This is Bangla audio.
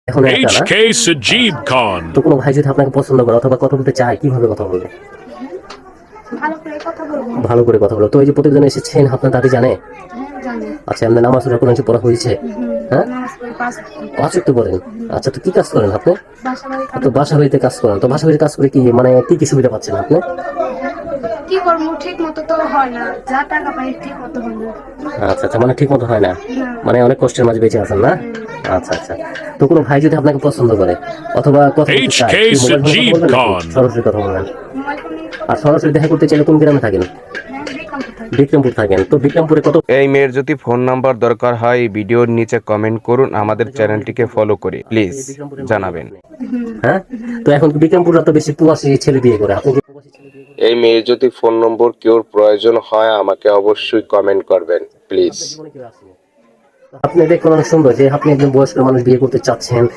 এখন একটা না HK Sajib Khan. তো কোনো ভাই যদি আপনাকে পছন্দ করে অথবা কথা বলতে চায় কিভাবে কথা বলবে? ভালো করে কথা বলবো। ভালো করে কথা বলো। তো এই যে প্রত্যেকজন এসেছেন আপনার দাদি জানে? হ্যাঁ, জানি। আচ্ছা এমনি নামাজ কোরআন পড়া হয়েছে? হ্যাঁ, নামাজ পড়ি 5 ওয়াক্ত। 5 ওয়াক্ত পড়েন। আচ্ছা তো কি কাজ করেন আপনি? বাসা বাড়ি কাজ তো বাসা বাড়িতে কাজ করেন, তো বাসা বাড়িতে কাজ করে কি মানে কি কি সুবিধা পাচ্ছেন আপনি? কি করবো, ঠিক মতো তো হয় না, যা টাকা পাই ঠিক মতো হয় না। আচ্ছা আচ্ছা, মানে ঠিক মতো হয় না, না। মানে অনেক কষ্টের মাঝে বেঁচে আছেন না? আচ্ছা আচ্ছা। তো কোনো ভাই যদি আপনাকে পছন্দ করে অথবা কথা বলতে চায়, HK কি মোবাইল ফোনে Sajib কথা বলবেন নাকি Khan. সরাসরি কথা বলবেন? মোবাইল ফোনে আর সরাসরি দেখা করতে চাইলে কোন গ্রামে থাকেন? হ্যাঁ, বিক্রমপুর থাকি। বিক্রমপুর থাকেন। তো বিক্রমপুরে কত? এই মেয়ের যদি ফোন নাম্বার দরকার হয় ভিডিওর নিচে কমেন্ট করুন, আমাদের চ্যানেলটিকে ফলো করে প্লিজ জানাবেন। হ্যাঁ, তো এখন বিক্রমপুররা তো বেশি প্রবাসী ছেলে বিয়ে করে, আপনি কি প্রবাসী ছেলে বিয়ে করেন? এই মেয়ের যদি ফোন নম্বর কেউর প্রয়োজন হয় আমাকে অবশ্যই কমেন্ট করবেন প্লিজ। জীবনে কেউ আসেনি। আপনি দেখুন অনেক সুন্দর যে আপনি একজন বয়স্ক মানুষ বিয়ে করতে চাচ্ছেন,